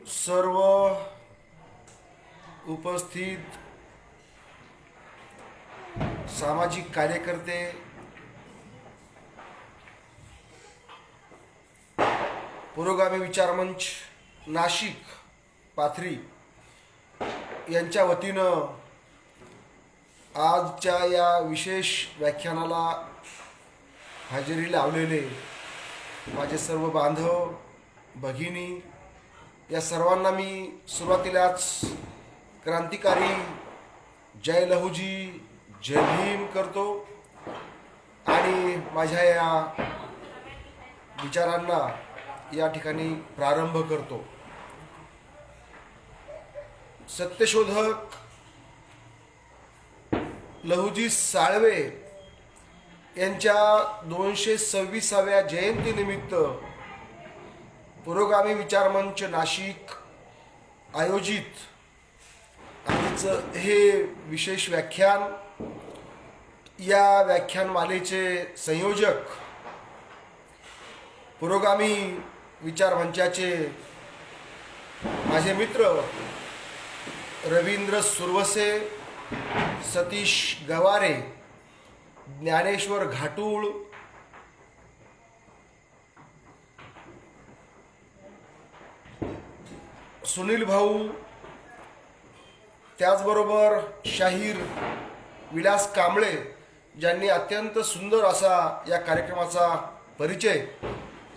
सर्व उपस्थित सामाजिक कार्यकर्ते, पुरोगामी विचारमंच नाशिक पाथरी यांच्या वतीनं आजच्या या विशेष व्याख्यानाला हजेरी लावलेले माझे सर्व बांधव भगिनी, या सर्वांना मी सुरुवातीलाच क्रांतिकारी जय लहूजी जय भीम करतो आणि माझ्या या विचारांना या ठिकाणी प्रारंभ करतो. सत्यशोधक लहूजी साळवे यांच्या 226व्या जयंतीनिमित्त पुरोगामी विचारमंच नाशिक आयोजित आजचं हे विशेष व्याख्यान, या व्याख्यानमालेचे संयोजक पुरोगामी विचारमंचाचे माझे मित्र रवींद्र सुरवसे, सतीश गवारे, ज्ञानेश्वर घाटूळ, सुनील भाऊ, त्याचबरोबर शाहीर विलास कांबळे, ज्यांनी अत्यंत सुंदर असा या कार्यक्रमाचा परिचय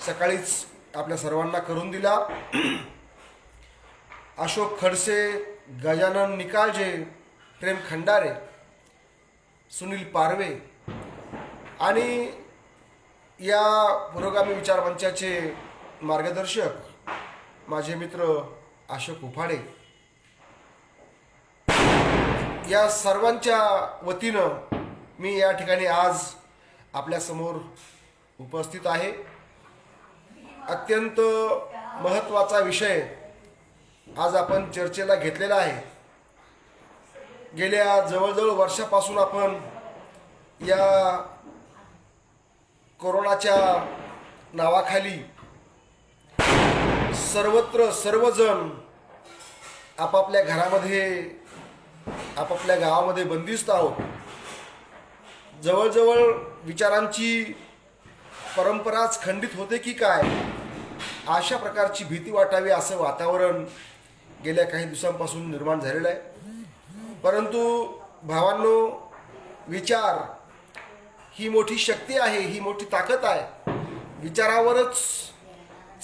सकाळीच आपल्या सर्वांना करून दिला. अशोक खडसे, गजानन निकाळजे, प्रेम खंडारे, सुनील पारवे आणि या पुरोगामी विचारमंचाचे मार्गदर्शक माझे मित्र अशोक उफाडे, या सर्वांच्या वतीनं मी या ठिकाणी आज आपल्यासमोर उपस्थित आहे. अत्यंत महत्त्वाचा विषय आज आपण चर्चेला घेतलेला आहे. गेल्या जवळजवळ वर्षापासून आपण या कोरोनाच्या नावाखाली सर्वत्र सर्वजण आपापल्या घरामध्ये, आपापल्या गावामध्ये बंदिस्त आहोत. जवळजवळ विचारांची परंपराच खंडित होते की काय, अशा प्रकारची भीती वाटावी असं वातावरण गेल्या काही दिवसांपासून निर्माण झालेलं आहे. परंतु भावांनो, विचार ही मोठी शक्ती आहे, ही मोठी ताकद आहे. विचारावरच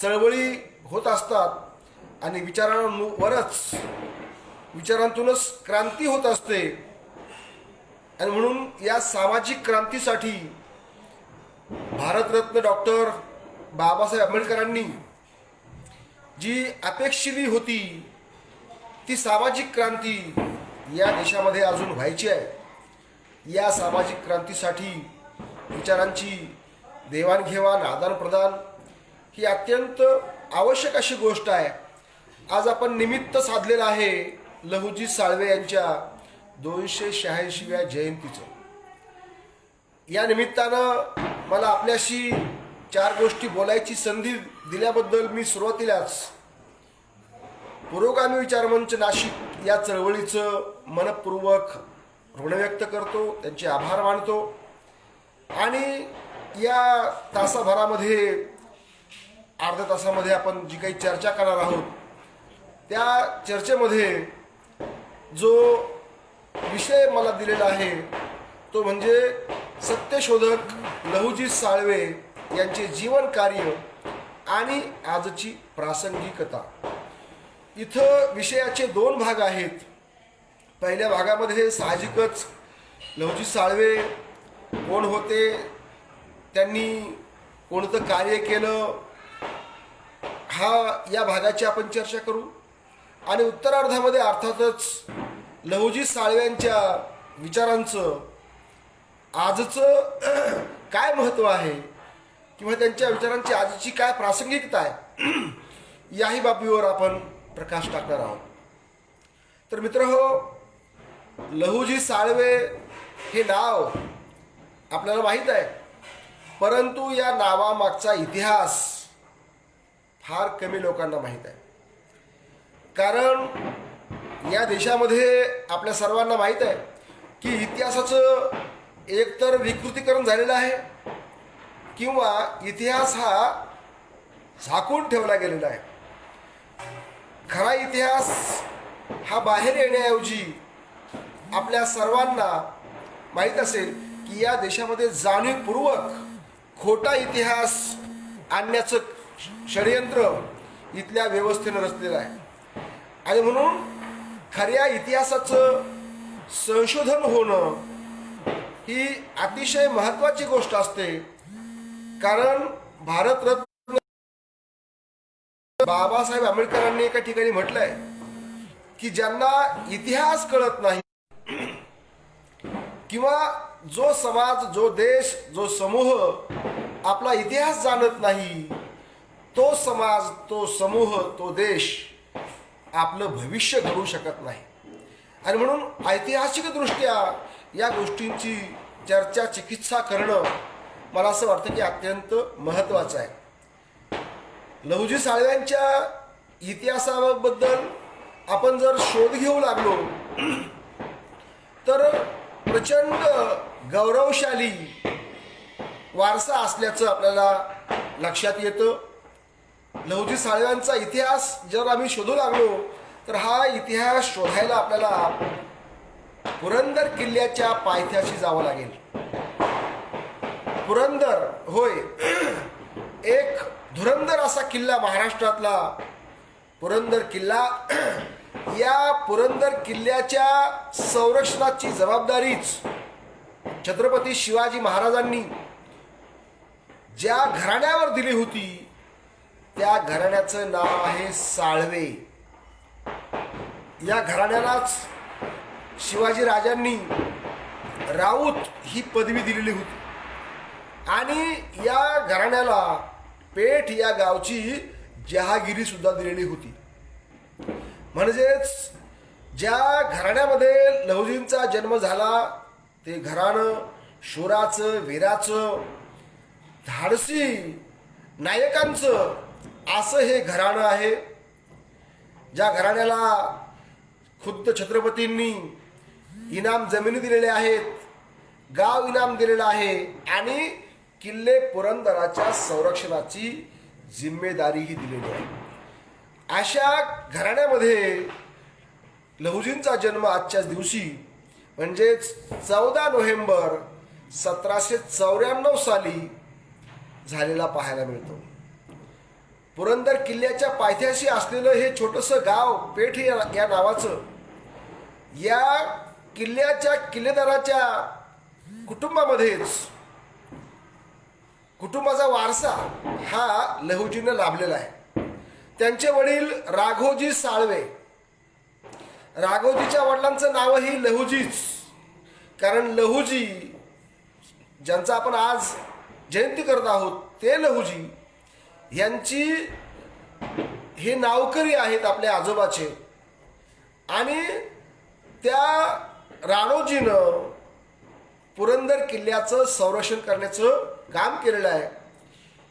चळवळी होत असतात आणि विचारांतूनच क्रांती होत असते. आणि म्हणून या सामाजिक क्रांतीसाठी भारतरत्न डॉक्टर बाबासाहेब आंबेडकरांनी जी अपेक्षिली होती ती सामाजिक क्रांती या देशामध्ये अजून व्हायची आहे. या सामाजिक क्रांतीसाठी विचारांची देवाणघेवाण, आदानप्रदान ही अत्यंत आवश्यक अशी गोष्ट आहे. आज आपण निमित्त साधलेलं आहे लहूजी साळवे यांच्या 286व्या जयंतीचं. या निमित्तानं मला आपल्याशी 4 गोष्टी बोलायची संधी दिल्याबद्दल मी सुरुवातीलाच पुरोगामी विचारमंच नाशिक या चळवळीचं मनपूर्वक ऋण व्यक्त करतो, त्यांचे आभार मानतो. आणि या तासाभरामध्ये, अर्ध्या तासामध्ये आपण जी काही चर्चा करणार आहोत, त्या चर्चेमध्ये जो विषय मला दिलेला आहे तो म्हणजे सत्यशोधक लहूजी साळवे यांचे जीवन कार्य आणि आजची प्रासंगिकता. इथं विषयाचे 2 भाग आहेत. पहिल्या भागामध्ये साहजिकच लहूजी साळवे कोण होते, त्यांनी कोणतं कार्य केलं, या भागाची आपण चर्चा करू. आणि उत्तरार्धामध्ये अर्थातच लहूजी साळव्यांच्या विचारांचं आजचं काय महत्त्व आहे किंवा त्यांच्या विचारांची आजची काय प्रासंगिकता आहे, याही बाबीवर आपण प्रकाश टाकणार आहोत. तर मित्रहो, लहूजी साळवे हे नाव आपल्याला माहीत आहे, परंतु या नावामागचा इतिहास फार कमी लोकांना माहीत आहे. कारण या देशामध्ये आपल्या सर्वांना माहीत आहे की इतिहासाचं एकतर विकृतीकरण झालेलं आहे किंवा इतिहास हा झाकून ठेवला गेलेला आहे. खरा इतिहास हा बाहेर येण्याऐवजी आपल्या सर्वांना माहीत असेल की या देशामध्ये जाणीवपूर्वक खोटा इतिहास आणण्याचं षडयंत्र इथल्या व्यवस्थेनं रचलेलं आहे. आणि म्हणून खऱ्या इतिहासाचं संशोधन होणं ही अतिशय महत्त्वाची गोष्ट असते. कारण भारतरत्न बाबासाहेब आंबेडकरांनी एका ठिकाणी म्हटलंय की ज्यांना इतिहास कळत नाही किंवा जो समाज, जो देश, जो समूह आपला इतिहास जाणत नाही, तो समाज, तो समूह, तो देश आपलं भविष्य घडवू शकत नाही. आणि म्हणून ऐतिहासिकदृष्ट्या या गोष्टींची चर्चा, चिकित्सा करणं मला असं वाटतं की अत्यंत महत्त्वाचं आहे. लहुजी साळव्यांच्या इतिहासाबद्दल आपण जर शोध घेऊ लागलो तर प्रचंड गौरवशाली वारसा असल्याचं आपल्याला लक्षात येतं. लहुजी साळव्यांचा इतिहास जर आम्ही शोधू लागलो तर हा इतिहास शोधायला आपल्याला पुरंदर किल्ल्याच्या पायथ्याशी जावं लागेल. पुरंदर, होय, एक धुरंधर असा किल्ला महाराष्ट्रातला पुरंदर किल्ला. या पुरंदर किल्ल्याच्या संरक्षणाची जबाबदारीच छत्रपती शिवाजी महाराजांनी ज्या घराण्यावर दिली होती त्या घराण्याचं नाव आहे साळवे. या घराण्यालाच शिवाजी राजांनी राऊत ही पदवी दिलेली होती. आणि या घराण्याला पेठ या गावची जहागिरी सुद्धा दिलेली होती. म्हणजेच ज्या घराण्यामध्ये लहुजींचा जन्म झाला ते घराणं शूराचं, वीराचं, धाडसी नायकांचं असं हे घराणं आहे. ज्या घराण्याला खुद्द छत्रपतींनी इनाम जमिनी दिलेले आहेत, गाव इनाम दिलेलं आहे आणि किल्ले पुरंदराच्या संरक्षणाची जिम्मेदारीही दिलेली आहे. अशा घराण्यामध्ये लहुजींचा जन्म आजच्याच दिवशी म्हणजेच 14 नोव्हेंबर 1794 साली झालेला पाहायला मिळतो. पुरंदर किल्ल्याच्या पायथ्याशी असलेलं हे छोटंसं गाव पेठ या नावाचं, या किल्ल्याच्या किल्लेदाराच्या कुटुंबामध्येच कुटुंबाचा वारसा हा लहुजींना लाभलेला आहे. त्यांचे वडील राघोजी साळवे. राघोजीच्या वडिलांचं नावही लहुजीच, कारण लहुजी ज्यांचा आपण आज जयंती करत आहोत ते लहुजी यांची हे नावकरी आहेत आपल्या आजोबाचे. आणि त्या राणोजीनं पुरंदर किल्ल्याचं संरक्षण करण्याचं काम केलेलं आहे.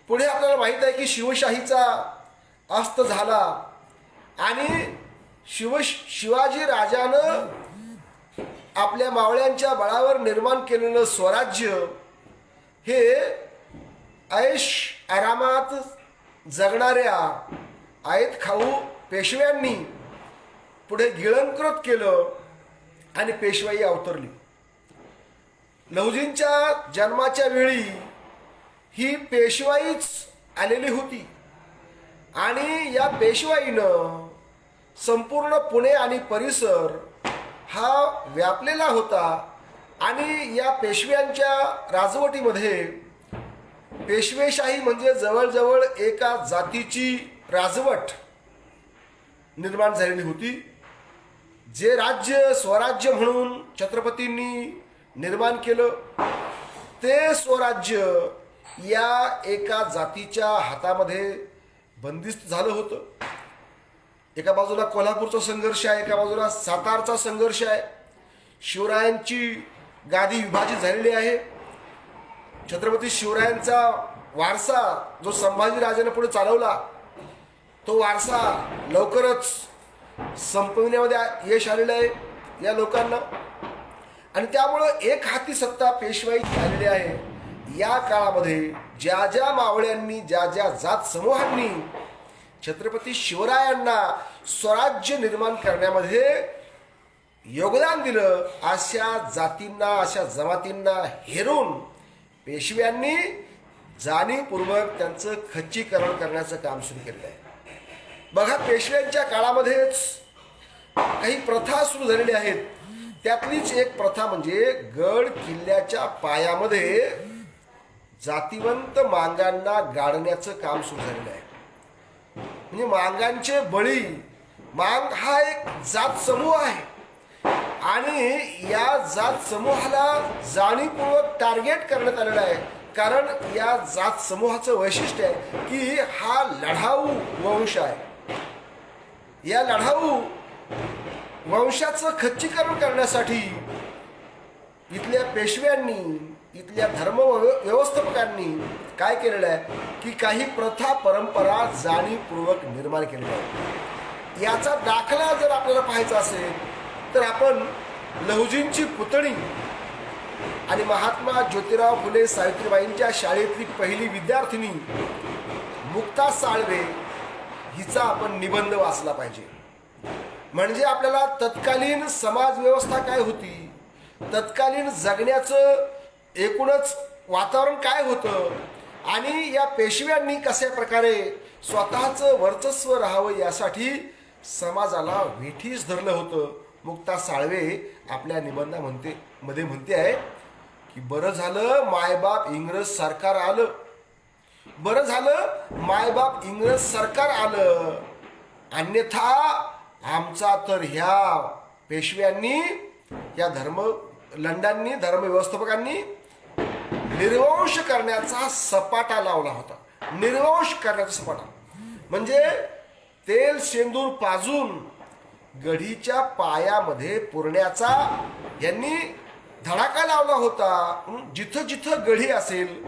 पुढे आपल्याला माहीत आहे की शिवशाहीचा अस्त झाला आणि शिवाजी राजानं आपल्या मावळ्यांच्या बळावर निर्माण केलेलं स्वराज्य हे ऐश आरामात जगणाऱ्या आयत खाऊ पेशव्यांनी पुढे गिळंकृत केलं आणि पेशवाई अवतरली. लहुजींच्या जन्माच्या वेळी ही पेशवाईच आलेली होती आणि या पेशवाईनं संपूर्ण पुणे आणि परिसर हा व्यापलेला होता. आणि या पेशव्यांच्या राजवटीमध्ये पेशवेशाही म्हणजे जवळजवळ एका जातीची राजवट निर्माण झालेली होती. जे राज्य स्वराज्य म्हणून छत्रपतींनी निर्माण केलं ते स्वराज्य या एका जातीच्या हातामध्ये बंदिस्त झालं होतं. एका बाजूला कोल्हापूरचा संघर्ष आहे, एका बाजूला सातारचा संघर्ष आहे. शिवरायांची गादी विभाजित झालेली आहे. छत्रपती शिवरायांचा वारसा जो संभाजीराजाने पुढे चालवला तो वारसा लवकरच संपविण्यामध्ये यश आलेलं आहे या लोकांना. आणि त्यामुळं एक हाती सत्ता पेशवाई आलेली आहे. या काळामध्ये ज्या ज्या मावळ्यांनी, ज्या ज्या जात समूहांनी छत्रपती शिवरायांना स्वराज्य निर्माण करण्यामध्ये योगदान दिलं, अशा जातींना, अशा जमातींना हेरून पेशव्यांनी जाणीवपूर्वक त्यांचं खच्चीकरण करण्याचं काम सुरू केलेलं आहे. बघा, पेशव्यांच्या काळामध्येच काही प्रथा सुरू झालेल्या आहेत. त्यातलीच एक प्रथा म्हणजे गड किल्ल्याच्या पायामध्ये जातिवंत मांगांना गाडण्याचं काम सुरू झालेलं आहे. म्हणजे मांगांचे बळी, मांग हा एक जात समूह आहे आणि या जात समूहाला जाणीवपूर्वक टार्गेट करण्यात आलेलं आहे. कारण या जात समूहाचं वैशिष्ट्य आहे की हा लढाऊ वंश आहे. या लढाऊ वंशाचं खच्चीकरण करण्यासाठी इथल्या पेशव्यांनी, इथल्या धर्म व्यवस्थापकांनी काय केलेलं आहे की काही प्रथा परंपरा जाणीवपूर्वक निर्माण केलेल्या आहे. याचा दाखला जर आपल्याला पाहायचा असेल तर आपण लहुजींची पुतणी आणि महात्मा ज्योतिराव फुले सावित्रीबाईंच्या शाळेतली पहिली विद्यार्थिनी मुक्ता साळवे हिचा आपण निबंध वाचला पाहिजे. म्हणजे आपल्याला तत्कालीन समाज व्यवस्था काय होती, तत्कालीन जगण्याचं एकूणच वातावरण काय होतं आणि या पेशव्यांनी कशा प्रकारे स्वतःचं वर्चस्व राहावं यासाठी समाजाला वेठीस धरलं होतं. मुक्ता साळवे आपल्या निबंधामध्ये म्हणते आहे की बरं झालं मायबाप इंग्रज सरकार आलं, बरं झालं मायबाप इंग्रज सरकार आलं, अन्यथा आमचा तर ह्या पेशव्यांनी, या लंडांनी, धर्म व्यवस्थापकांनी निर्वंश करण्याचा सपाटा लावला होता. निर्वंश करण्याचा सपाटा म्हणजे तेल शेंदूर पाजून गढीच्या पायामध्ये पुरण्याचा यांनी धडाका लावला होता. जिथं जिथं गढी असेल,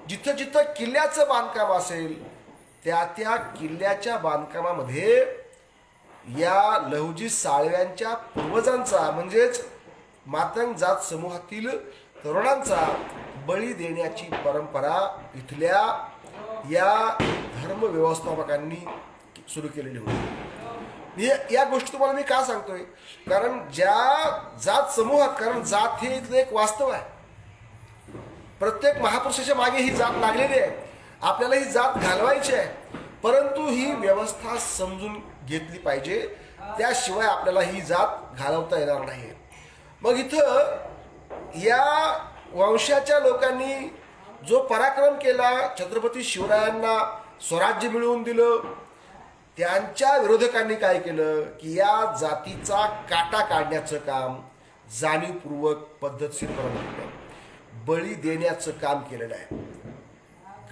जिथं जिथं किल्ल्याचं बांधकाम असेल, त्या त्या किल्ल्याच्या बांधकामामध्ये या लहुजी साळव्यांच्या पूर्वजांचा म्हणजेच मातंग जात समूहातील तरुणांचा बळी देण्याची परंपरा इथल्या या धर्म व्यवस्थापकांनी सुरू केलेली होती. या गोष्टी तुम्हाला मी का सांगतोय, कारण ज्या जात समूहात, कारण जात हे इथलं एक वास्तव आहे. प्रत्येक महापुरुषाच्या मागे ही जात लागलेली आहे. आपल्याला ही जात घालवायची आहे, परंतु ही व्यवस्था समजून घेतली पाहिजे, त्याशिवाय आपल्याला ही जात घालवता येणार नाही. मग इथं या वंशाच्या लोकांनी जो पराक्रम केला, छत्रपती शिवरायांना स्वराज्य मिळवून दिलं, त्यांच्या विरोधकांनी काय केलं की या जातीचा काटा काढण्याचं काम जाणीवपूर्वक पद्धतशीरपणे केलं, बळी देण्याचं काम केलेलं आहे.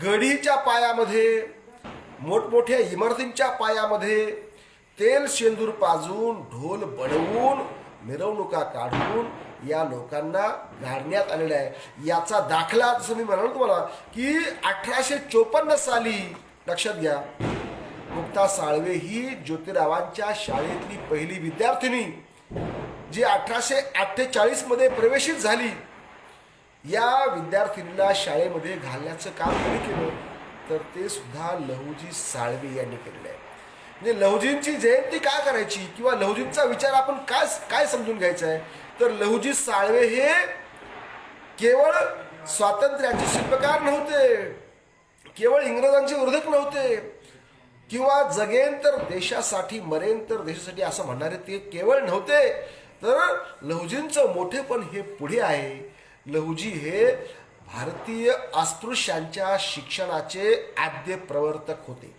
गढीच्या पायामध्ये, मोठमोठ्या इमारतींच्या पायामध्ये तेल शेंदूर पाजून, ढोल बनवून, मिरवणुका काढून या लोकांना गाडण्यात आलेलं आहे. याचा दाखला जसं मी म्हणालो तुम्हाला की 1854 साली, लक्षात घ्या, मुक्ता साळवे ही ज्योतिरावांच्या शाळेतली पहिली विद्यार्थिनी जी 1848 मध्ये प्रवेशित झाली. या विद्यार्थिनीला शाळेमध्ये घालण्याचं काम कोणी केलं तर ते सुद्धा लहुजी साळवे यांनी केलेलं आहे. म्हणजे लहुजींची जयंती का करायची किंवा लहुजींचा विचार आपण काय समजून घ्यायचा आहे तर लहुजी साळवे हे केवळ स्वातंत्र्याचे शिल्पकार नव्हते, केवळ इंग्रजांचे विरोधक नव्हते किंवा जगेन तर देशासाठी, मरेन तर देशासाठी असं म्हणणारे ते केवळ नव्हते, तर लहुजींचं मोठेपण हे पुढे आहे. लहुजी हे भारतीय अस्पृश्यांच्या शिक्षणाचे आद्य प्रवर्तक होते.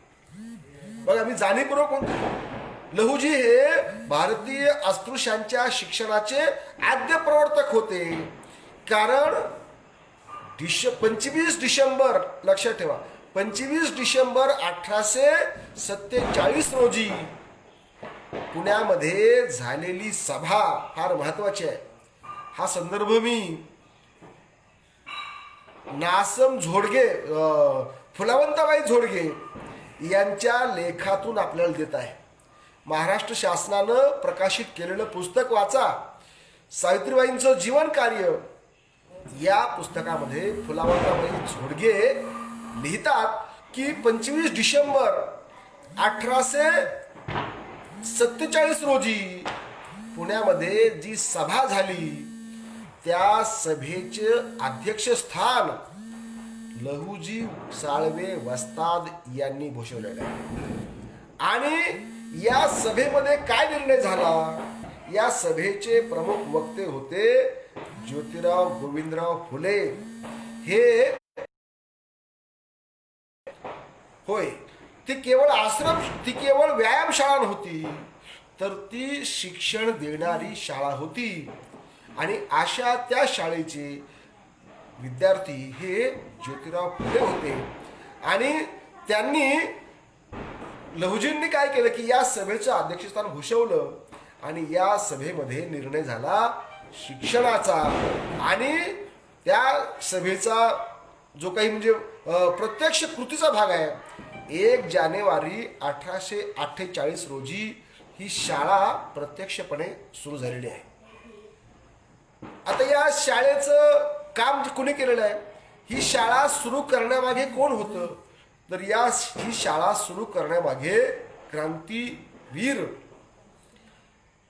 बघा, मी जाणीवपूर्वक म्हणतो, लहुजी हे भारतीय अस्पृश्यांच्या शिक्षणाचे आद्य प्रवर्तक होते. कारण 25 डिसेंबर, लक्षात ठेवा, 25 डिसेंबर 1847 रोजी पुण्यामध्ये झालेली सभा फार महत्वाची आहे. हा संदर्भ मी नासम झोडगे, फुलावंताबाई झोडगे यांच्या लेखातून आपल्याला देत आहे. महाराष्ट्र शासनानं प्रकाशित केलेलं पुस्तक वाचा. सावित्रीबाईंचं जीवन कार्य या पुस्तकामध्ये फुलावंताबाई झोडगे लिहितात की 25 डिसेंबर 1847 रोजी पुण्यामध्ये जी सभा झाली त्या सभेचे अध्यक्षस्थान लहुजी साळवे वस्ताद यांनी भूषवलेलं आहे. आणि या सभेमध्ये काय निर्णय झाला? या सभेचे प्रमुख वक्ते होते ज्योतिराव गोविंदराव फुले. हे होय, ती केवळ व्यायामशाळा नव्हती, तर ती शिक्षण देणारी शाळा होती. आणि अशा त्या शाळेचे विद्यार्थी हे ज्योतिराव फुले होते. आणि त्यांनी लहुजींनी काय केलं की या सभेचं अध्यक्षस्थान भूषवलं आणि या सभेमध्ये निर्णय झाला शिक्षणाचा. आणि त्या सभेचा जो काही म्हणजे प्रत्यक्ष कृतीचा भाग आहे, 1 जानेवारी 1848 रोजी ही शाळा प्रत्यक्षपणे सुरू झालेली आहे. आता या शाळेचं काम कोणी केलेलं आहे? ही शाळा सुरू करण्यामागे कोण होतं? तर ही शाळा सुरू करण्यामागे क्रांतीवीर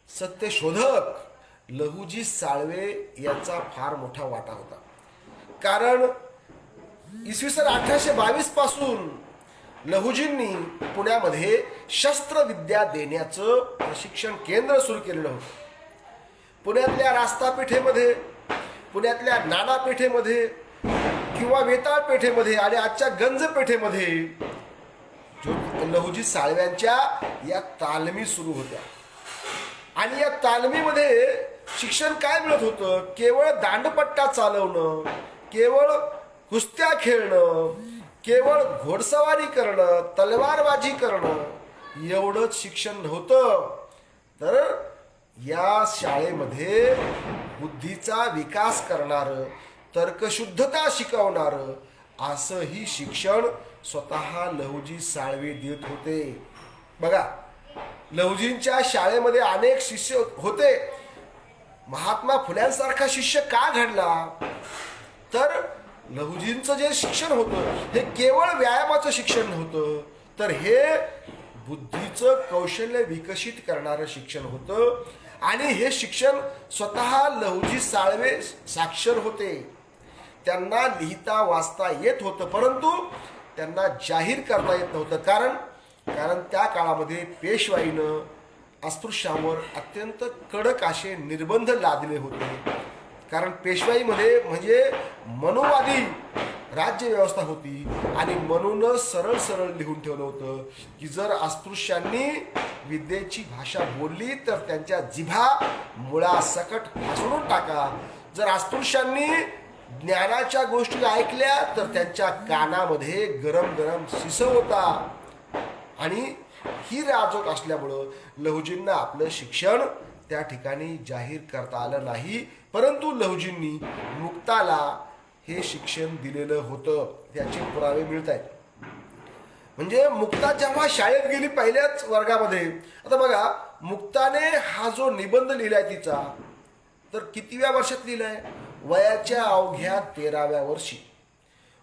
सत्यशोधक लहुजी साळवे यांचा फार मोठा वाटा होता. कारण इसवी सन 1822 पासून लहुजींनी पुण्यामध्ये शस्त्रविद्या देण्याचं प्रशिक्षण केंद्र सुरू केलेलं होतं. पुण्यातल्या रास्ता पेठेमध्ये, पुण्यातल्या नाना पेठेमध्ये किंवा वेताळ पेठेमध्ये आणि आजच्या गंज पेठेमध्ये लहुजी साळव्यांच्या या तालमी सुरू होत्या. आणि या तालमीमध्ये शिक्षण काय मिळत होतं? केवळ दांडपट्टा चालवणं, केवळ कुस्त्या खेळणं, केवळ घोडसवारी करणं, तलवारबाजी करणं एवढंच शिक्षण नव्हतं. तर या शाळेमध्ये बुद्धीचा विकास करणारं, तर्कशुद्धता शिकवणारं असंही शिक्षण स्वतः लहुजी साळवे देत होते. बघा, लहुजींच्या शाळेमध्ये अनेक शिष्य होते. महात्मा फुल्यांसारखा शिष्य का घडला? तर लहुजींचं जे शिक्षण होतं हे केवळ व्यायामाचं शिक्षण नव्हतं, तर हे बुद्धीचं कौशल्य विकसित करणारं शिक्षण होतं. आणि हे शिक्षण स्वतः लहुजी साळवे साक्षर होते. त्यांना लिहिता वाचता येत होतं, परंतु त्यांना जाहीर करता येत नव्हतं. कारण त्या काळामध्ये पेशवाईनं अस्पृश्यांवर अत्यंत कडक असे निर्बंध लादले होते. कारण पेशवाईमध्ये म्हणजे मनुवादी राज्य व्यवस्था होती आणि म्हणूनच सरळ सरळ लिहून ठेवलं होतं की जर अस्पृश्यांनी विद्येची भाषा बोलली तर त्यांच्या जिभा मुळासकट फासडून टाका. जर अस्पृश्यांनी ज्ञानाच्या गोष्टी ऐकल्या तर त्यांच्या कानामध्ये गरम गरम शिसव होता. आणि ही राजोक असल्यामुळं लहुजींना आपलं शिक्षण त्या ठिकाणी जाहीर करता आलं नाही. परंतु लहुजींनी मुक्ताला हे शिक्षण दिलेलं होतं. त्याचे पुरावे मिळत आहेत. म्हणजे मुक्ता जेव्हा शाळेत गेली पहिल्याच वर्गामध्ये, आता बघा मुक्ताने हा जो निबंध लिहिलाय तिचा, तर कितव्या वर्षात लिहिलाय? वयाच्या अवघ्या 13व्या वर्षी.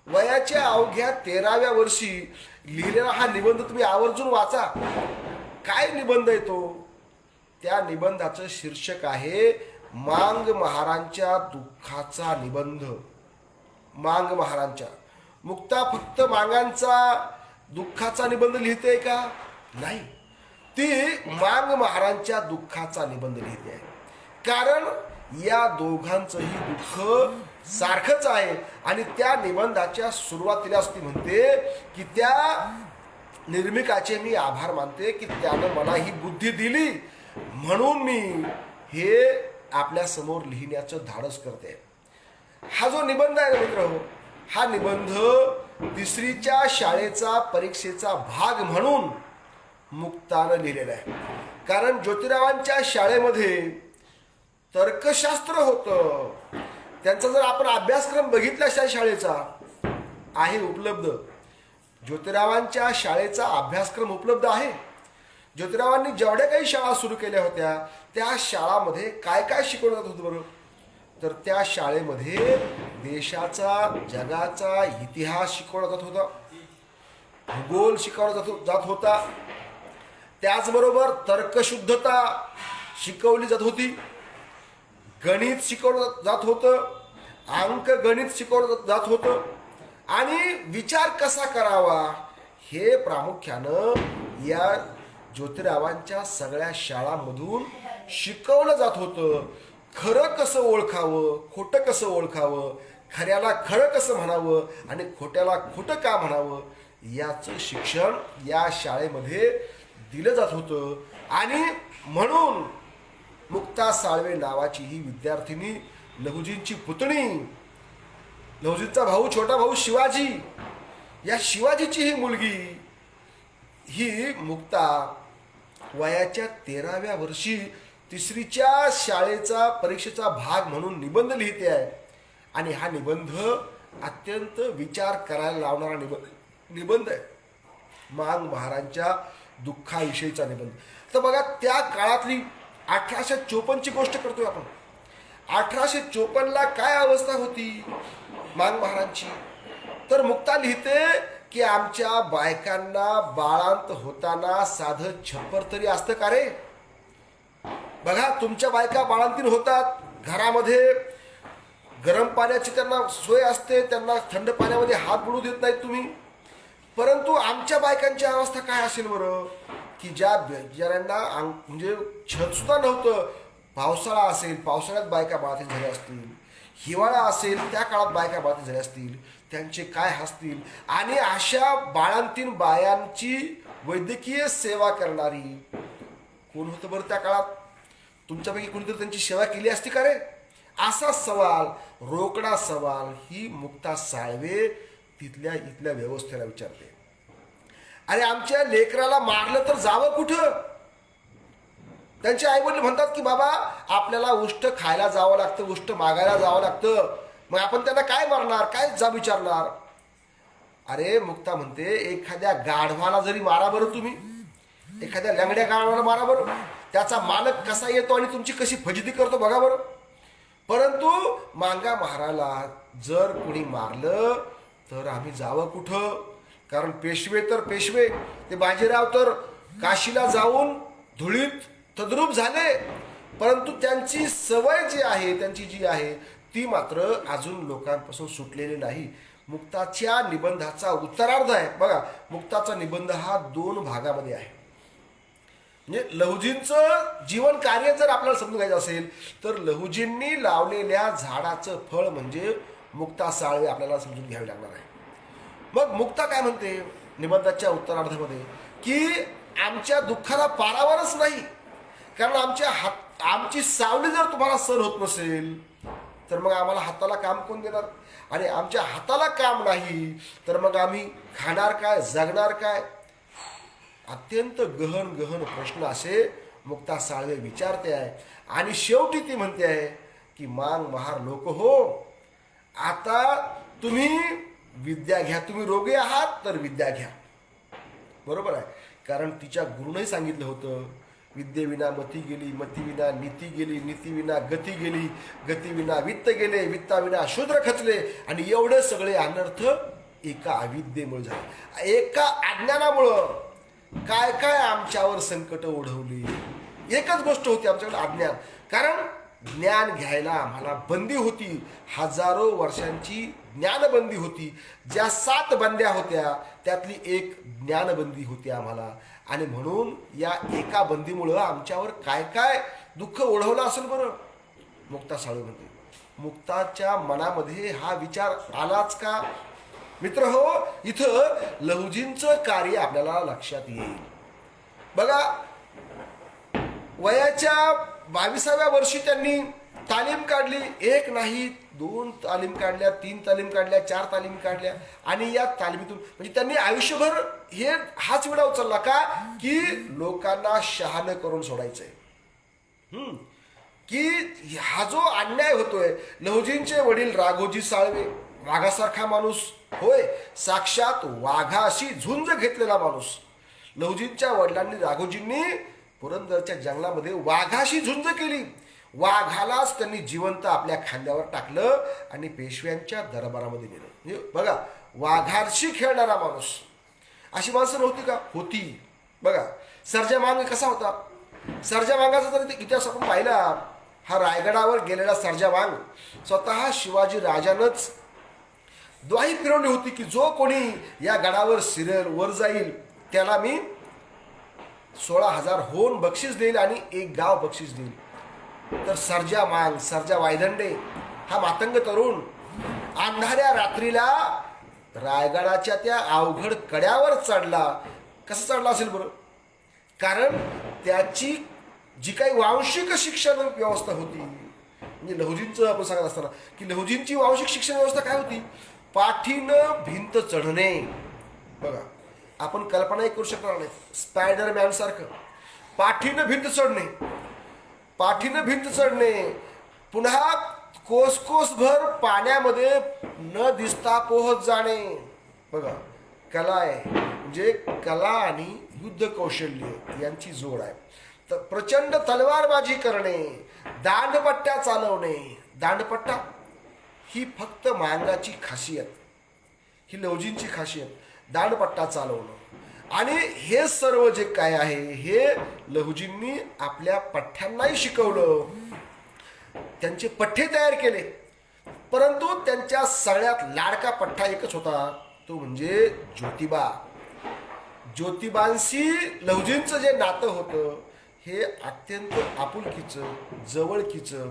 वयाच्या अवघ्या 13व्या वर्षी लिहिलेला हा निबंध तुम्ही आवर्जून वाचा. काय निबंध आहे तो? त्या निबंधाचं शीर्षक आहे मांग महारांच्या दुःखाचा निबंध. मांग महारांच्या. मुक्ता फक्त मांगांचा दुःखाचा निबंध लिहिते का? नाही, ती मांग महारांच्या दुःखाचा निबंध लिहिते आहे. कारण या दोघांचंही दुःख सारखंच आहे. आणि त्या निबंधाच्या सुरुवातीलाच ती म्हणते की त्या निर्मिकाचे मी आभार मानते की त्यानं मला ही बुद्धी दिली, म्हणून मी हे आपल्या समोर लिहिण्याचं धाडस करते. हा जो निबंध आहे मित्र, हा निबंध 3रीच्या शाळेचा परीक्षेचा भाग म्हणून मुक्तानं लिहिलेला आहे. कारण ज्योतिरावांच्या शाळेमध्ये तर्कशास्त्र होतं. त्यांचा जर आपण अभ्यासक्रम बघितला शाळेचा आहे उपलब्ध, ज्योतिरावांच्या शाळेचा अभ्यासक्रम उपलब्ध आहे. ज्योतिरावांनी जेवढ्या काही शाळा सुरू केल्या होत्या त्या शाळामध्ये काय काय शिकवलं जात होतं बरं? तर त्या शाळेमध्ये देशाचा जगाचा इतिहास शिकवला जात होता, भूगोल शिकवला जात होता, त्याचबरोबर तर्कशुद्धता शिकवली जात होती, गणित शिकवलं जात होतं, अंकगणित शिकवलं जात होतं आणि विचार कसा करावा हे प्रामुख्यानं या ज्योतिरावांच्या सगळ्या शाळांमधून शिकवलं जात होतं. खरं कसं ओळखावं, खोटं कसं ओळखावं, खऱ्याला खरं कसं म्हणावं आणि खोट्याला खोटं का म्हणावं याचं शिक्षण या शाळेमध्ये दिलं जात होतं. आणि म्हणून मुक्ता साळवे नावाची ही विद्यार्थिनी, लहुजींची पुतणी, लहुजींचा भाऊ, छोटा भाऊ शिवाजी, या शिवाजीची ही मुलगी, ही मुक्ता वयाच्या 13व्या वर्षी तिसरीच्या शाळेचा परीक्षेचा भाग म्हणून निबंध लिहिते आहे. आणि हा निबंध अत्यंत विचार करायला लावणारा निबंध आहे, मांग महाराजांच्या दुःखाविषयीचा निबंध. तर बघा, त्या काळातली 1854ची गोष्ट करतोय आपण. 1854ला काय अवस्था होती मांग महाराजांची? तर मुक्ता लिहिते की आमच्या बायकांना बाळांत होताना साधं छप्पर तरी असतं का रे? बघा, तुमच्या बायका बाळांतीन होतात, घरामध्ये गरम पाण्याची त्यांना सोय असते, त्यांना थंड पाण्यामध्ये हात बुडू देत नाहीत तुम्ही. परंतु आमच्या बायकांची अवस्था काय असेल बरं? की ज्या बिचाऱ्यांना म्हणजे छत सुद्धा नव्हतं, पावसाळा असेल, पावसाळ्यात बायका बाळातीन झाल्या असतील, हिवाळा असेल त्या काळात बायका बाळातीन झाल्या असतील, त्यांचे काय असतील. आणि अशा बाळांतीन बायांची वैद्यकीय सेवा करणारी कोण होतं बरं त्या काळात? तुमच्यापैकी कोणीतरी त्यांची सेवा केली असती का रे? असा सवाल, रोकडा सवाल ही मुक्ता साळवे तिथल्या इथल्या व्यवस्थेला विचारते. अरे आमच्या लेकराला मारलं तर जावं कुठं? त्यांचे आईवडील म्हणतात की बाबा आपल्याला उष्ट खायला जावं लागतं, उष्ट मागायला जावं लागतं, मग आपण त्यांना काय मारणार, काय जा विचारणार? अरे मुक्ता म्हणते, एखाद्या गाढवाला जरी मारा बरं तुम्ही, एखाद्या लंगड्या गाढवाला मारा बरं, त्याचा मालक कसा येतो आणि तुमची कशी फजिती करतो बघा बरं. परंतु मांगा महाराला जर कोणी मारलं तर आम्ही जावं कुठं? कारण पेशवे तर पेशवे, ते बाजीराव तर काशीला जाऊन धुळीत तद्रूप झाले, परंतु त्यांची सवय जी आहे, त्यांची जी आहे ती मात्र अजून लोकांपासून सुटलेली नाही. मुक्ताच्या निबंधाचा उत्तरार्ध आहे बघा. मुक्ताचा निबंध हा 2 भागामध्ये आहे. म्हणजे लहुजींचं जीवन कार्य जर आपल्याला समजून घ्यायचं असेल तर लहुजींनी लावलेल्या झाडाचं फळ म्हणजे मुक्ता साळवे आपल्याला समजून घ्यावी लागणार आहे. मग मुक्ता काय म्हणते निबंधाच्या उत्तरार्धामध्ये की आमच्या दुःखाला पारावरच नाही, कारण आमची सावली जर तुम्हाला सहन होत नसेल तर मग आम्हाला हाताला काम कोण देणार? आणि आमच्या हाताला काम नाही तर मग आम्ही खाणार काय, जगणार काय? अत्यंत गहन गहन प्रश्न असे मुक्ता साळवे विचारते आहे. आणि शेवटी ती म्हणते आहे की मांग महार लोक हो, आता तुम्ही विद्या घ्या, तुम्ही रोगी आहात तर विद्या घ्या. बरोबर आहे, कारण तिच्या गुरुनंही सांगितलं होतं, विद्येविना मती गेली, मतीविना नीती गेली, नीतीविना गती गेली, गतीविना वित्त गेले, वित्ताविना शूद्र खचले. आणि एवढे सगळे अनर्थ एका अविद्येमुळे झाले, एका अज्ञानामुळं. काय काय आमच्यावर संकट ओढवली, एकच गोष्ट होती आमच्याकडे, अज्ञान. कारण ज्ञान घ्यायला आम्हाला बंदी होती, हजारो वर्षांची ज्ञानबंदी होती. ज्या 7 बंद्या होत्या त्यातली एक ज्ञानबंदी होती आम्हाला. आणि म्हणून या एका बंदीमुळं आमच्यावर काय काय दुःख ओढवलं असेल बरं? मुक्ता साळवे म्हणते. मुक्ताच्या मनामध्ये हा विचार आलाच का? मित्र हो, इथं लहुजींचं कार्य आपल्याला लक्षात येईल. बघा, वयाच्या 22व्या वर्षी त्यांनी तालीम काढली. 1 नाही 2 तालीम काढल्या, 3 तालीम काढल्या, 4 तालीम काढल्या. आणि या तालिमीतून म्हणजे त्यांनी आयुष्यभर हाच विडा उचलला का की लोकांना शहाणं करून सोडायचंय. की हा जो अन्याय होतोय, लहुजींचे वडील राघोजी साळवे वाघासारखा माणूस, होय साक्षात वाघाशी झुंज घेतलेला माणूस. लहुजींच्या वडिलांनी राघोजींनी पुरंदरच्या जंगलामध्ये वाघाशी झुंज केली. वाघालाच त्यांनी जिवंत आपल्या खांद्यावर टाकलं आणि पेशव्यांच्या दरबारामध्ये नेलं. म्हणजे बघा, वाघाशी खेळणारा माणूस, अशी माणसं नव्हती का? होती. बघा, सर्जा मांग कसा होता? सर्जा मांगाचा जर इतिहास आपण पाहिला, हा रायगडावर गेलेला सर्जा मांग स्वतः शिवाजी राजानंच द्वाही फिरवली होती की जो कोणी या गडावर शिरेल, वर जाईल, त्याला मी 16,000 होन बक्षीस देईल आणि एक गाव बक्षीस देईल. तर सर्जा मांग, सर्जा वायदंडे हा मातंग तरुण अंधाऱ्या रात्रीला रायगडाच्या त्या अवघड कड्यावर चढला. कसं चढला असेल बरं? कारण त्याची जी काही वांशिक शिक्षण व्यवस्था होती, म्हणजे लहुजींचं आपण सांगत असताना की लहुजींची वांशिक शिक्षण व्यवस्था काय होती? पाठीनं भिंत चढणे. बघा, आपण कल्पनाही करू शकणार नाही. स्पायडरमॅन सारखं पाठीनं भिंत चढणे, पाठीनं भिंत चढणे, पुन्हा कोसभर पाण्यामध्ये न दिसता पोहत जाणे. बघा, कला आहे, म्हणजे कला आणि युद्ध कौशल्य यांची जोड आहे. तर प्रचंड तलवारबाजी करणे, दांडपट्ट्या चालवणे. दांडपट्टा ही फक्त मांगाची खासियत, ही लहुजींची खासियत, दांडपट्टा चालवणं. आणि हे सर्व जे काय आहे हे लहुजींनी आपल्या पठ्ठ्यांनाही शिकवलं. त्यांचे पठ्ठे तयार केले. परंतु त्यांच्या सगळ्यात लाडका पठ्ठा एकच होता, तो म्हणजे ज्योतिबा. ज्योतिबांशी लहुजींचं जे नातं होतं हे अत्यंत आपुलकीचं, जवळकीचं,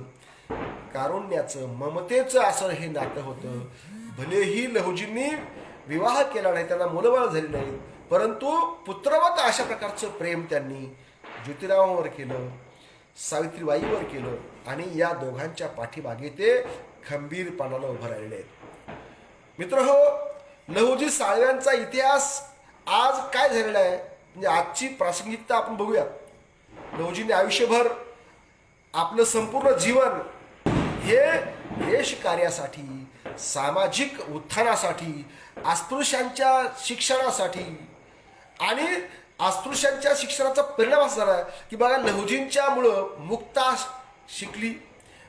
कारुण्याचं, ममतेचं असं हे नातं होतं. भलेही लहुजींनी विवाह केला नाही, त्यांना मुलंबाळ झाली नाही, परंतु पुत्रवत अशा प्रकारचं प्रेम त्यांनी ज्योतिरावांवर केलं, सावित्रीबाईवर केलं आणि या दोघांच्या पाठीमागे ते खंबीरपणानं उभं राहिलेले आहेत. मित्रहो, लहुजी साळव्यांचा इतिहास आज काय झालेला आहे, म्हणजे आजची प्रासंगिकता आपण बघूया. लहुजींनी आयुष्यभर आपलं संपूर्ण जीवन हे देश कार्यासाठी, सामाजिक उत्थानासाठी, अस्पृश्यांच्या शिक्षणासाठी आणि अस्पृश्यांच्या शिक्षणाचा परिणाम असा झाला की बघा, लहुजींच्यामुळं मुक्ता शिकली,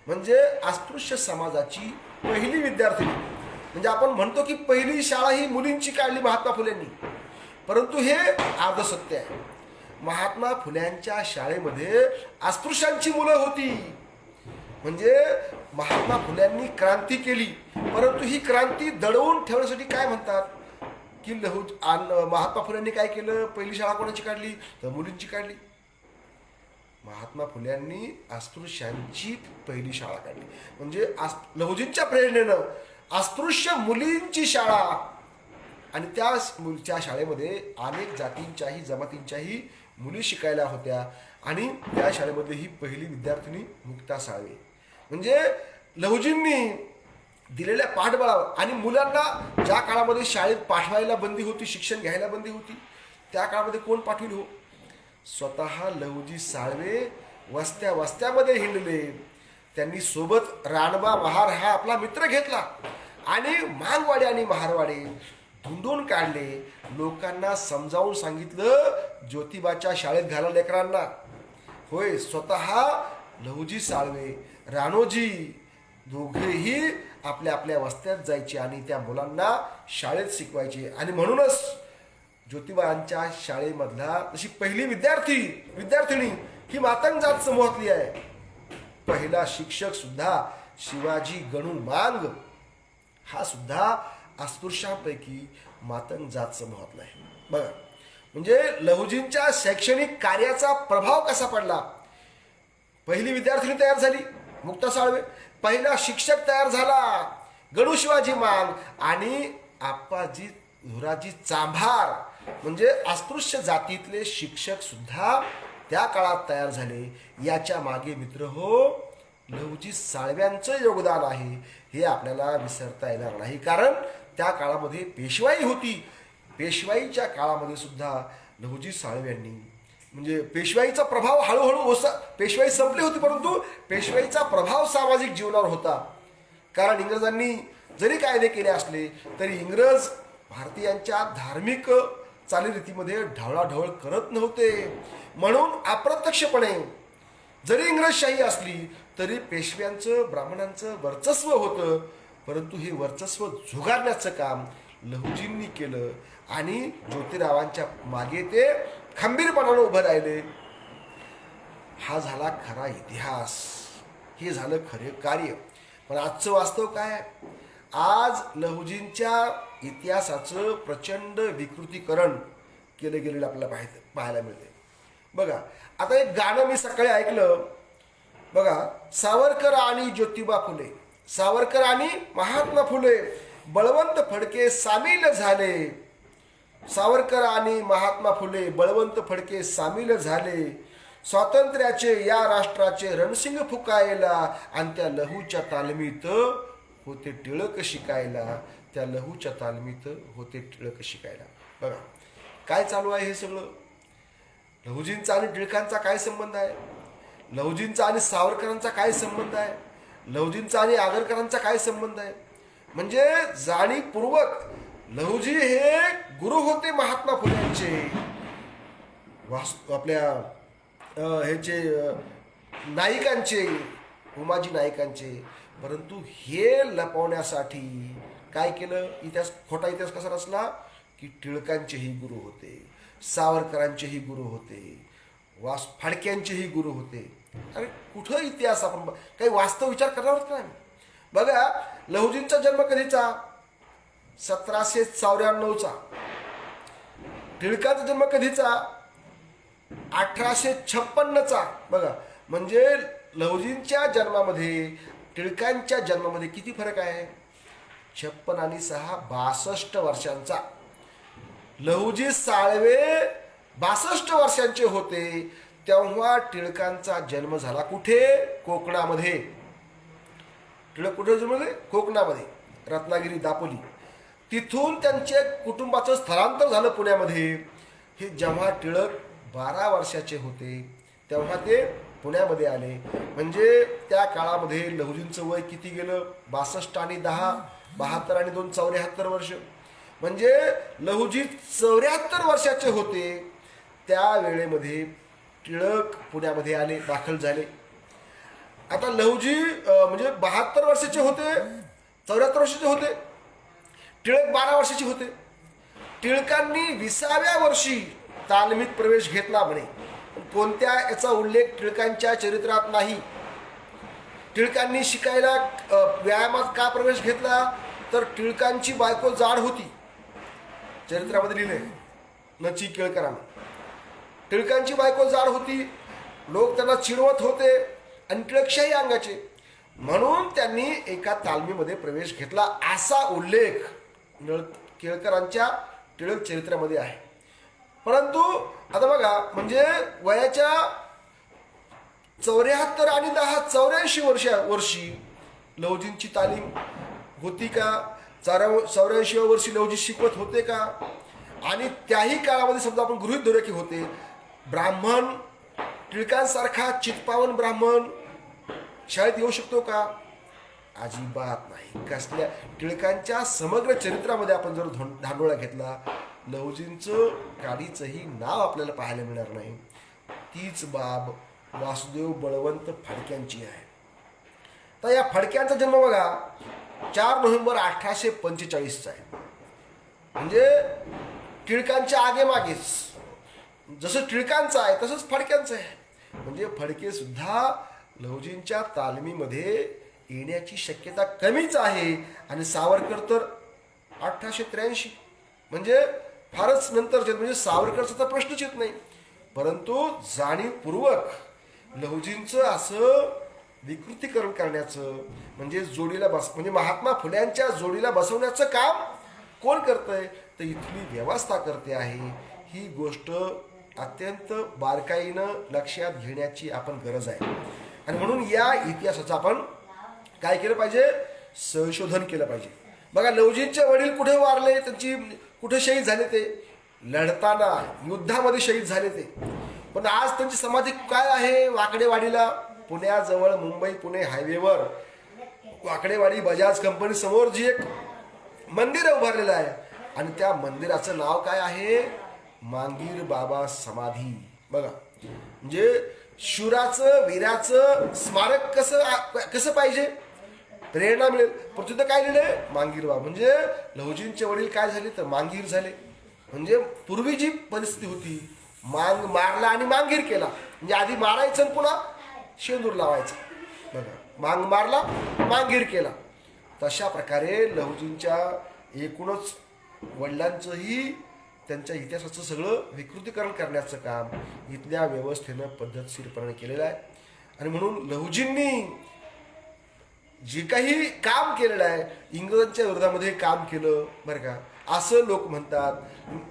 म्हणजे अस्पृश्य समाजाची पहिली विद्यार्थिनी. म्हणजे आपण म्हणतो की पहिली शाळा ही मुलींची काढली महात्मा फुलेंनी, परंतु हे अर्धसत्य आहे. महात्मा फुल्यांच्या शाळेमध्ये अस्पृश्यांची मुलं होती. म्हणजे महात्मा फुल्यांनी क्रांती केली, परंतु ही क्रांती दडवून ठेवण्यासाठी काय म्हणतात की महात्मा फुल्यांनी काय केलं? पहिली शाळा कोणाची काढली? तर मुलींची काढली. महात्मा फुल्यांनी अस्पृश्यांची पहिली शाळा काढली, म्हणजे लहुजींच्या प्रेरणेनं अस्पृश्य मुलींची शाळा. आणि त्या शाळेमध्ये अनेक जातींच्याही जमातींच्याही मुली शिकायला होत्या आणि त्या शाळेमध्ये ही पहिली विद्यार्थिनी मुक्ता साळवे. म्हणजे लहुजींनी दिलेल्या पाठबळावर आणि मुलांना ज्या काळामध्ये शाळेत पाठवायला बंदी होती, शिक्षण घ्यायला बंदी होती, त्या काळामध्ये कोण पाठविल हो? स्वतः लहुजी साळवे वस्त्यामध्ये हिंडले. त्यांनी सोबत राणबा महार हा आपला मित्र घेतला आणि मांगवाडे आणि महारवाडे धुंडून काढले. लोकांना समजावून सांगितलं ज्योतिबाच्या शाळेत घाला लेकरांना. होय, स्वतः लहुजी साळवे, राणोजी दोघेही आपल्या आपल्या वस्त्यात जायचे आणि त्या मुलांना शाळेत शिकवायचे. आणि म्हणूनच ज्योतिबांच्या शाळेमधला जशी पहिली विद्यार्थिनी ही मातंग जात समूहातली आहे. पहिला शिक्षक सुद्धा शिवाजी गणू मांग हा सुद्धा अस्पृश्यांपैकी मातंग जात समूहातला आहे. बघा, म्हणजे लहुजींच्या शैक्षणिक कार्याचा प्रभाव कसा पडला. पहिली विद्यार्थिनी तयार झाली मुक्ता साळवे, पहिला शिक्षक तयार झाला गणू शिवाजी मांग आणि आप्पाजी धुराजी चांभार, म्हणजे अस्पृश्य जातीतले शिक्षक सुद्धा त्या काळात तयार झाले. याच्या मागे मित्र हो लहुजी साळव्यांचं योगदान आहे, हे आपल्याला विसरता येणार नाही. कारण त्या काळामध्ये पेशवाई होती. पेशवाईच्या काळामध्ये सुद्धा लहुजी साळव्यांनी, म्हणजे पेशवाईचा प्रभाव हळूहळू पेशवाई संपली होती, परंतु पेशवाईचा प्रभाव सामाजिक जीवनावर होता. कारण इंग्रजांनी जरी कायदे केले असले तरी इंग्रज भारतीयांच्या धार्मिक चालीरीतीमध्ये ढवळाढवळ करत नव्हते. म्हणून अप्रत्यक्षपणे जरी इंग्रजशाही असली तरी पेशव्यांचं ब्राह्मणांचं वर्चस्व होतं, परंतु हे वर्चस्व झुगारण्याचं काम लहुजींनी केलं आणि ज्योतिरावांच्या मागे ते खंबीरपणाने उभं राहिले. हा झाला खरा इतिहास, हे झालं खरे कार्य. पण आजचं वास्तव काय? आज लहुजींच्या इतिहासाचं प्रचंड विकृतीकरण केलं गेलेलं आपल्याला पाहायला मिळते. बघा, आता एक गाणं मी सकाळी ऐकलं बघा, सावरकर आणि ज्योतिबा फुले, सावरकर आणि महात्मा फुले, बळवंत फडके सामील झाले. सावरकर आणि महात्मा फुले, बळवंत फडके सामील झाले. स्वातंत्र्याचे या राष्ट्राचे रणसिंग फुकायला, आणि त्या लहूच्या तालमीत होते टिळक शिकायला, त्या लहूच्या तालमीत होते टिळक शिकायला. बघा काय चालू आहे हे सगळं. लहुजींचा आणि टिळकांचा काय संबंध आहे? लहुजींचा आणि सावरकरांचा काय संबंध आहे? लहुजींचा आणि आगरकरांचा काय संबंध आहे? म्हणजे जाणीवपूर्वक लहुजी हे गुरु होते महात्मा फुल्यांचे, आपल्या ह्याचे नायिकांचे, उमाजी नायकांचे. परंतु हे लपवण्यासाठी काय केलं? इतिहास, खोटा इतिहास कसा रचला की टिळकांचेही गुरु होते, सावरकरांचेही गुरु होते, फाडक्यांचेही गुरु होते. अरे कुठं इतिहास आपण काही वास्तव विचार करणार का? बघा, लहुजींचा जन्म कधीचा? 1794चा. टिळकांचा जन्म कधीचा? 1856चा. बघा, म्हणजे लहुजींच्या जन्मामध्ये टिळकांच्या जन्मामध्ये किती फरक आहे? 56 आणि 6 62 वर्षांचा. लहुजी साळवे 62 वर्षांचे होते तेव्हा टिळकांचा जन्म झाला कुठे? कोकणामध्ये. टिळक कुठे जन्मले? कोकणामध्ये, रत्नागिरी, दापोली. तिथून त्यांचे कुटुंबाचं स्थलांतर झालं पुण्यामध्ये. हे जेव्हा टिळक 12 वर्षाचे होते तेव्हा ते पुण्यामध्ये आले. म्हणजे त्या काळामध्ये लहुजींचं वय किती गेलं? 62 आणि 10 72 आणि 2 74 वर्ष. म्हणजे लहुजी 74 वर्षाचे होते त्या वेळेमध्ये टिळक पुण्यामध्ये आले, दाखल झाले. आता लहुजी म्हणजे 72 वर्षाचे होते, 74 वर्षाचे होते. टिळक 12 वर्षाचे होते. टिळकांनी 20व्या वर्षी तालमीत प्रवेश घेतला म्हणे. कोणत्या याचा उल्लेख टिळकांच्या चरित्रात नाही. टिळकांनी शिकायला व्यायामात का प्रवेश घेतला? तर टिळकांची बायको जाड होती. चरित्रामध्ये लिहिले नची केळकरांना. टिळकांची बायको जाड होती, लोक त्यांना चिडवत होते आणि टिळकशाही अंगाचे, म्हणून त्यांनी एका तालमीमध्ये प्रवेश घेतला असा उल्लेख केळकरांच्या टिळक चरित्रामध्ये आहे. परंतु आता बघा, म्हणजे वयाच्या 74 आणि 10 84 वर्षी लहुजींची तालीम होती का? 84व्या वर्षी लहुजी शिकवत होते का? आणि त्याही काळामध्ये समजा आपण गृहीत धरू की होते ब्राह्मण, टिळकांसारखा चित्पावन ब्राह्मण शाळेत येऊ शकतो का? अजिबात नाही. कसल्या टिळकांच्या समग्र चरित्रामध्ये आपण जर धांडोळा घेतला, लहुजींचं काडीचंही नाव आपल्याला पाहायला मिळणार नाही. तीच बाब वासुदेव बळवंत फडक्यांची आहे. तर या फडक्यांचा जन्म बघा 4 नोव्हेंबर 1845चा आहे. म्हणजे टिळकांच्या आगेमागेच, जसं टिळकांचं आहे तसंच फडक्यांचं आहे. म्हणजे फडके सुद्धा लहुजींच्या तालमीमध्ये येण्याची शक्यता कमीच आहे. आणि सावरकर तर 1883, म्हणजे फारच नंतर, म्हणजे सावरकरचा तर प्रश्नच येत नाही. परंतु जाणीवपूर्वक लहुजींचं असं विकृतीकरण करण्याचं, म्हणजे जोडीला म्हणजे महात्मा फुल्यांच्या जोडीला बसवण्याचं काम कोण करतंय? तर इथली व्यवस्था करते आहे. ही गोष्ट अत्यंत बारकाईनं लक्षात घेण्याची आपण गरज आहे. आणि म्हणून या इतिहासाचं आपण काय केलं पाहिजे? संशोधन केलं पाहिजे. बघा, लहुजींचे वडील कुठे वारले, त्यांची कुठे शहीद झाले? ते लढताना, युद्धामध्ये शहीद झाले ते. पण आज त्यांची समाधी काय आहे? वाकडेवाडीला, पुण्याजवळ मुंबई पुणे हायवेवर वाकडेवाडी बजाज कंपनी समोर जी एक मंदिर उभारलेलं आहे, आणि त्या मंदिराचं नाव काय आहे? मांगीर बाबा समाधी. बघा, म्हणजे शूराचं वीराचं स्मारक कसं पाहिजे, प्रेरणा मिळेल. पण तिथं काय लिहिलंय, मांगीर बाबा. म्हणजे लहुजींचे वडील काय झाले तर मांगीर झाले. म्हणजे पूर्वी जी परिस्थिती होती, मांग मारला आणि मांगीर केला. म्हणजे आधी मारायचं आणि पुन्हा शेंदूर लावायचं. बघा, मांग मारला मांगीर केला. तशा प्रकारे लहुजींच्या एकूणच वडिलांचंही त्यांच्या इतिहासाचं सगळं विकृतीकरण करण्याचं काम इथल्या व्यवस्थेनं पद्धतशीरपणे केलेलं आहे. आणि म्हणून लहुजींनी जे काही काम केलेलं आहे, इंग्रजांच्या विरोधामध्ये काम केलं बरं का, असं लोक म्हणतात.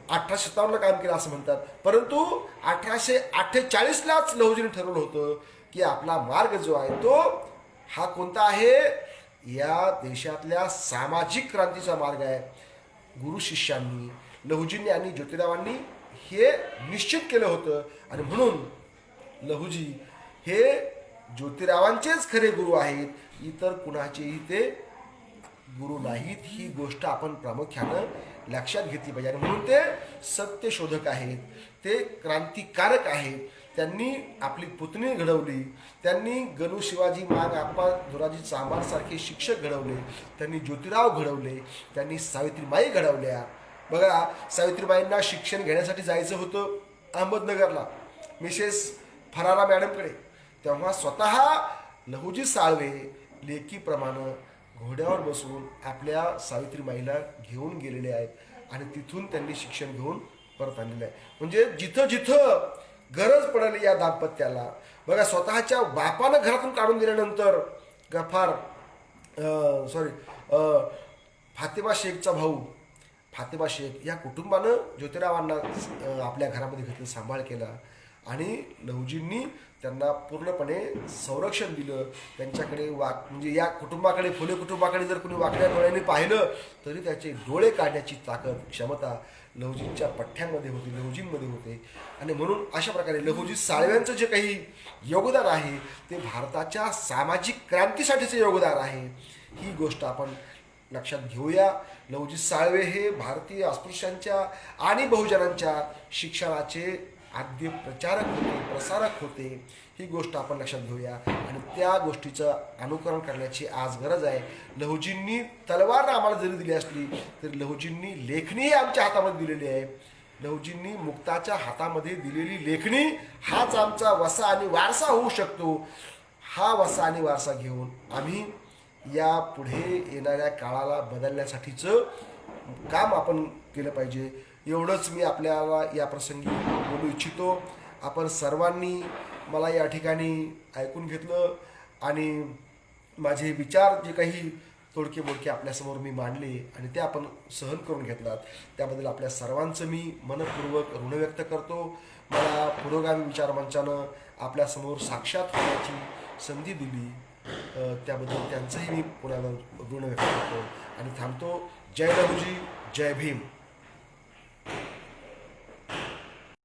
1857ला काम केलं असं म्हणतात. परंतु 1848लाच लहुजींनी ठरवलं होतं की आपला मार्ग जो आहे तो हा कोणता आहे, या देशातल्या सामाजिक क्रांतीचा मार्ग आहे. गुरु शिष्यांनी, लहुजींनी आणि ज्योतिरावांनी हे निश्चित केलं होतं. आणि म्हणून लहुजी हे ज्योतिरावांचेच खरे गुरु आहेत, इतर कुणाचेही ते गुरु नाहीत. ही गोष्ट आपण प्रामुख्यानं लक्षात घेतली पाहिजे. आणि म्हणून ते सत्यशोधक आहेत, ते क्रांतिकारक आहेत. त्यांनी आपली पुतणी घडवली, त्यांनी गणू शिवाजी मांग आप्पा धुराजी चांभार सारखे शिक्षक घडवले, त्यांनी ज्योतिराव घडवले, त्यांनी सावित्रीबाई घडवल्या. बघा, सावित्रीबाईंना शिक्षण घेण्यासाठी जायचं होतं अहमदनगरला मिसेस फरारा मॅडमकडे. तेव्हा स्वतः लहुजी साळवे लेकीप्रमाणे घोड्यावर बसून आपल्या सावित्रीबाईला घेऊन गेलेले आहेत आणि तिथून त्यांनी शिक्षण घेऊन परत आणलेलं आहे. म्हणजे जिथं जिथं गरज पडली या दाम्पत्याला, बघा, स्वतःच्या बापानं घरातून काढून दिल्यानंतर फातिमा शेखचा भाऊ फातिमा शेख या कुटुंबानं ज्योतिरावांना आपल्या घरामध्ये घेतलं, सांभाळ केला. आणि लहुजींनी त्यांना पूर्णपणे संरक्षण दिलं. त्यांच्याकडे म्हणजे या कुटुंबाकडे, फुले कुटुंबाकडे जर कोणी वाकड्या डोळ्यांनी पाहिलं तरी त्याचे डोळे काढण्याची ताकद, क्षमता लहुजींच्या पठ्ठ्यांमध्ये होती, लहुजींमध्ये होते. आणि म्हणून अशा प्रकारे लहुजी साळव्यांचं जे काही योगदान आहे ते भारताच्या सामाजिक क्रांतीसाठीचं योगदान आहे. ही गोष्ट आपण लक्षात घेऊया. लहुजी साळवे हे भारतीय अस्पृश्यांच्या आणि बहुजनांच्या शिक्षणाचे आद्य प्रचारक होते, प्रसारक होते. ही गोष्ट आपण लक्षात घेऊया आणि त्या गोष्टीचं अनुकरण करण्याची आज गरज आहे. लहुजींनी तलवार आम्हाला जरी दिली असली तरी लहुजींनी लेखणीही आमच्या हातामध्ये दिलेली आहे. लहुजींनी मुक्ताच्या हातामध्ये दिलेली लेखणी हाच आमचा वसा आणि वारसा होऊ शकतो. हा वसा आणि वारसा घेऊन आम्ही या पुढे येणाऱ्या काळाला बदलण्यासाठीचं काम आपण केलं पाहिजे. एवढंच मी आपल्याला या प्रसंगी बोलू इच्छितो. आपण सर्वांनी मला या ठिकाणी ऐकून घेतलं आणि माझे विचार जे काही तोडके बोडके आपल्यासमोर मी मांडले आणि ते आपण सहन करून घेतलात, त्याबद्दल आपल्या सर्वांचं मी मनपूर्वक ऋण व्यक्त करतो. मला पुरोगामी विचारमंचानं आपल्यासमोर साक्षात होण्याची संधी दिली, त्याबद्दल त्यांचंही मी पुन्हा ऋण व्यक्त करतो आणि थांबतो. जय लहुजी, जय भीम.